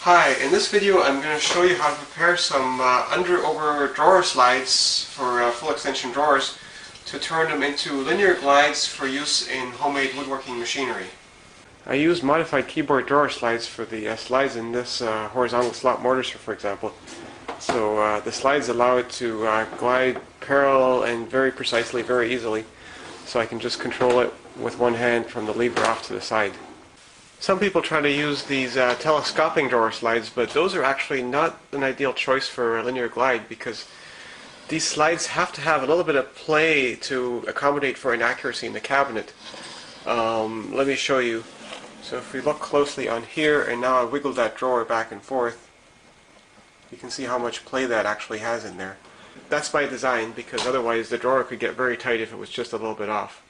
Hi, in this video I'm going to show you how to prepare some under-over drawer slides for full extension drawers to turn them into linear glides for use in homemade woodworking machinery. I used modified keyboard drawer slides for the slides in this horizontal slot mortise, for example. So the slides allow it to glide parallel and very precisely, very easily. So I can just control it with one hand from the lever off to the side. Some people try to use these telescoping drawer slides, but those are actually not an ideal choice for a linear glide because these slides have to have a little bit of play to accommodate for inaccuracy in the cabinet. Let me show you. So if we look closely on here, and now I wiggle that drawer back and forth, you can see how much play that actually has in there. That's by design, because otherwise the drawer could get very tight if it was just a little bit off.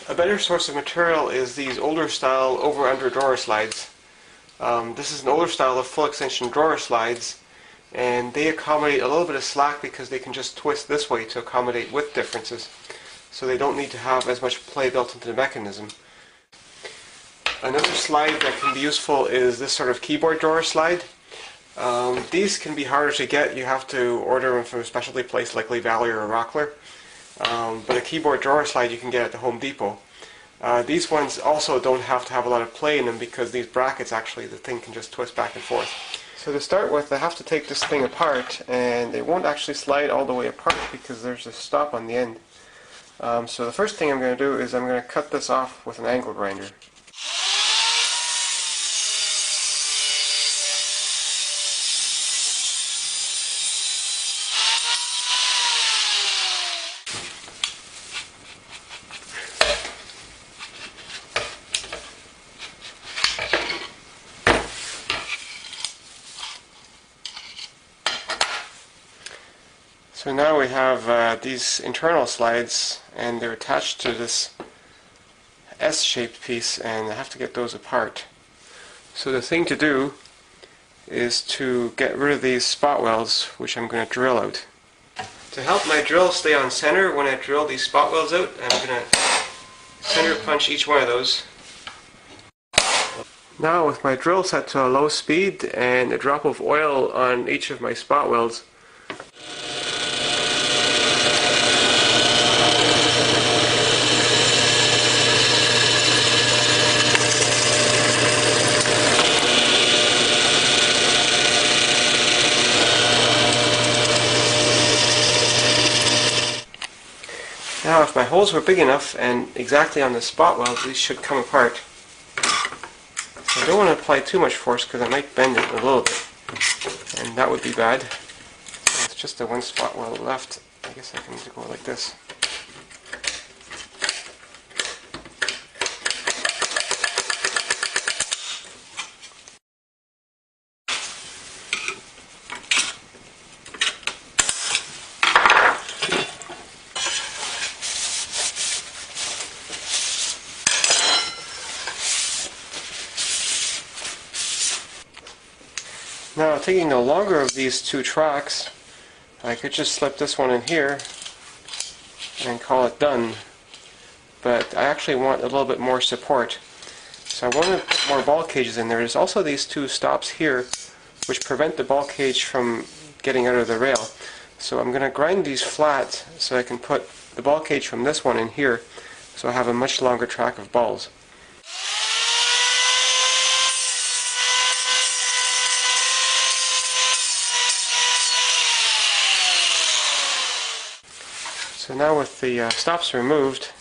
A better source of material is these older style over-under drawer slides. This is an older style of full extension drawer slides, and they accommodate a little bit of slack because they can just twist this way to accommodate width differences. So they don't need to have as much play built into the mechanism. Another slide that can be useful is this sort of keyboard drawer slide. These can be harder to get. You have to order them from a specialty place like Lee Valley or Rockler. But a keyboard drawer slide you can get at the Home Depot. These ones also don't have to have a lot of play in them because these brackets actually, the thing can just twist back and forth. So to start with, I have to take this thing apart, and it won't actually slide all the way apart because there's a stop on the end. So the first thing I'm going to do is I'm going to cut this off with an angle grinder. So now we have these internal slides, and they're attached to this S-shaped piece, and I have to get those apart. So the thing to do is to get rid of these spot welds, which I'm going to drill out. To help my drill stay on center when I drill these spot welds out, I'm going to center punch each one of those. Now with my drill set to a low speed and a drop of oil on each of my spot welds, now if my holes were big enough and exactly on the spot welds, these should come apart. So I don't want to apply too much force because I might bend it a little bit, and that would be bad. So it's just the one spot weld left. I guess I can go like this. Now, taking the longer of these two tracks, I could just slip this one in here and call it done. But I actually want a little bit more support. So I want to put more ball cages in there. There's also these two stops here which prevent the ball cage from getting out of the rail. So I'm going to grind these flat so I can put the ball cage from this one in here, so I have a much longer track of balls. So now with the stops removed,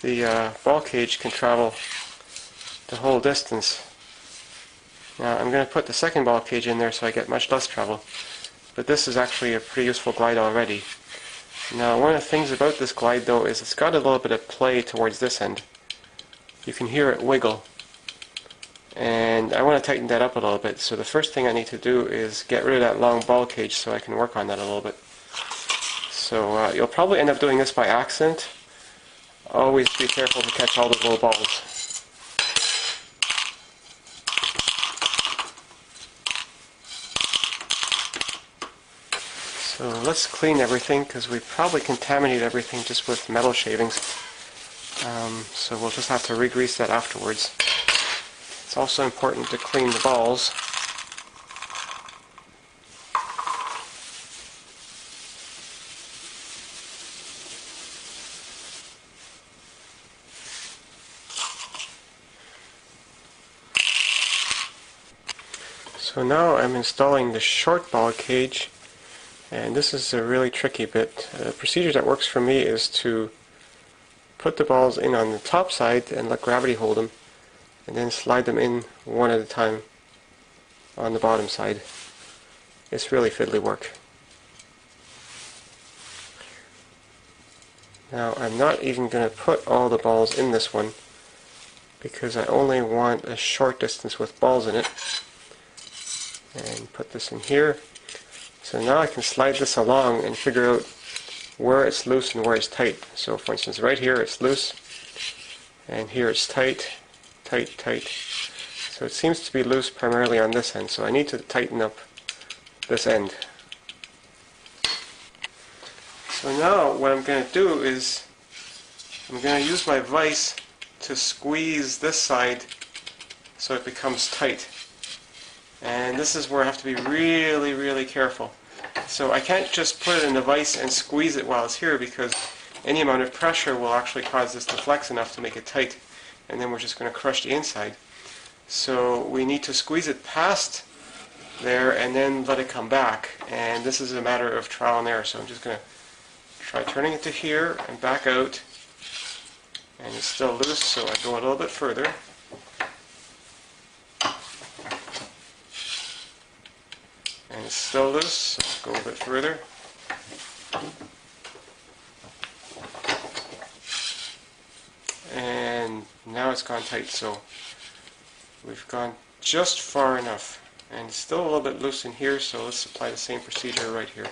the ball cage can travel the whole distance. Now I'm going to put the second ball cage in there so I get much less travel. But this is actually a pretty useful glide already. Now one of the things about this glide though is it's got a little bit of play towards this end. You can hear it wiggle. And I want to tighten that up a little bit. So the first thing I need to do is get rid of that long ball cage so I can work on that a little bit. So you'll probably end up doing this by accident. Always be careful to catch all the little balls. So let's clean everything because we probably contaminated everything just with metal shavings. So we'll just have to re-grease that afterwards. It's also important to clean the balls. So now I'm installing the short ball cage, and this is a really tricky bit. The procedure that works for me is to put the balls in on the top side and let gravity hold them, and then slide them in one at a time on the bottom side. It's really fiddly work. Now I'm not even going to put all the balls in this one because I only want a short distance with balls in it. And put this in here. So now I can slide this along and figure out where it's loose and where it's tight. So for instance, right here it's loose, and here it's tight, tight, tight. So it seems to be loose primarily on this end, so I need to tighten up this end. So now what I'm going to do is I'm going to use my vise to squeeze this side so it becomes tight. And this is where I have to be really, really careful. So I can't just put it in the vise and squeeze it while it's here, because any amount of pressure will actually cause this to flex enough to make it tight, and then we're just going to crush the inside. So we need to squeeze it past there and then let it come back, and this is a matter of trial and error. So I'm just going to try turning it to here and back out, and it's still loose, so I go a little bit further. And it's still loose, so go a bit further. And now it's gone tight, so we've gone just far enough. And it's still a little bit loose in here, so let's apply the same procedure right here.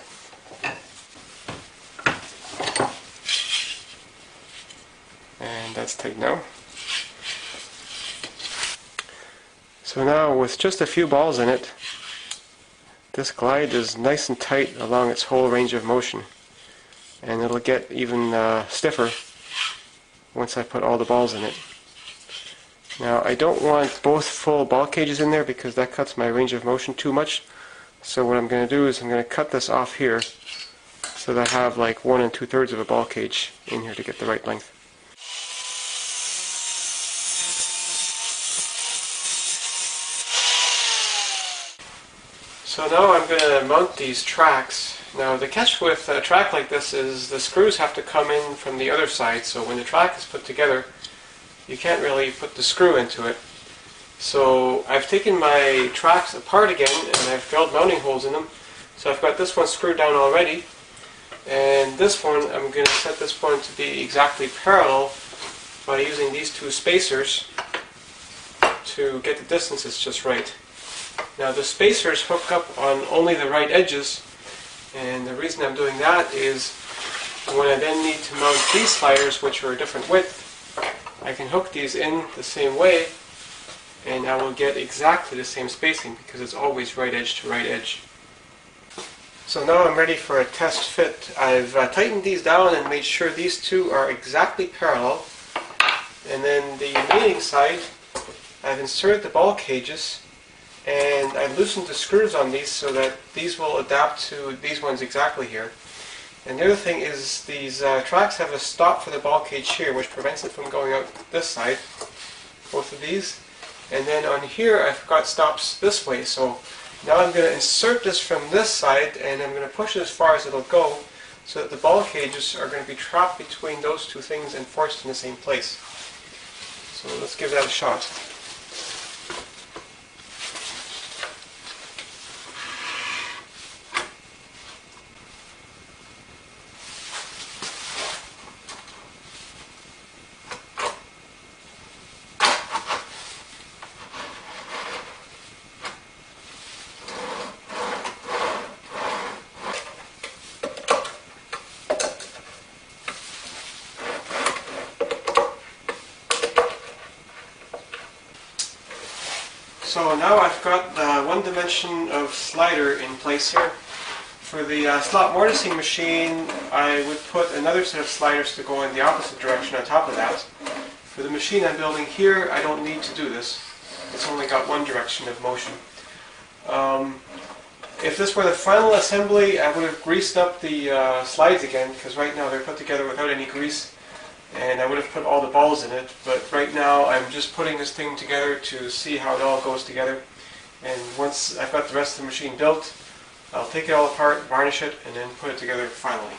And that's tight now. So now with just a few balls in it, this glide is nice and tight along its whole range of motion, and it'll get even stiffer once I put all the balls in it. Now I don't want both full ball cages in there because that cuts my range of motion too much, so what I'm going to do is I'm going to cut this off here so that I have like 1 2/3 of a ball cage in here to get the right length. So now I'm going to mount these tracks. Now the catch with a track like this is the screws have to come in from the other side, so when the track is put together you can't really put the screw into it. So I've taken my tracks apart again and I've drilled mounting holes in them. So I've got this one screwed down already, and this one I'm going to set this one to be exactly parallel by using these two spacers to get the distances just right. Now the spacers hook up on only the right edges, and the reason I'm doing that is when I then need to mount these sliders, which are a different width, I can hook these in the same way and I will get exactly the same spacing because it's always right edge to right edge. So now I'm ready for a test fit. I've tightened these down and made sure these two are exactly parallel, and then the remaining side I've inserted the ball cages and I loosened the screws on these so that these will adapt to these ones exactly here. And the other thing is these tracks have a stop for the ball cage here, which prevents it from going out this side, both of these. And then on here I've got stops this way, so now I'm going to insert this from this side and I'm going to push it as far as it'll go so that the ball cages are going to be trapped between those two things and forced in the same place. So let's give that a shot. So now I've got the one dimension of slider in place here. For the slot mortising machine, I would put another set of sliders to go in the opposite direction on top of that. For the machine I'm building here, I don't need to do this. It's only got one direction of motion. If this were the final assembly, I would have greased up the slides again, because right now they're put together without any grease, and I would have put all the balls in it. But right now I'm just putting this thing together to see how it all goes together. And once I've got the rest of the machine built, I'll take it all apart, varnish it, and then put it together finally.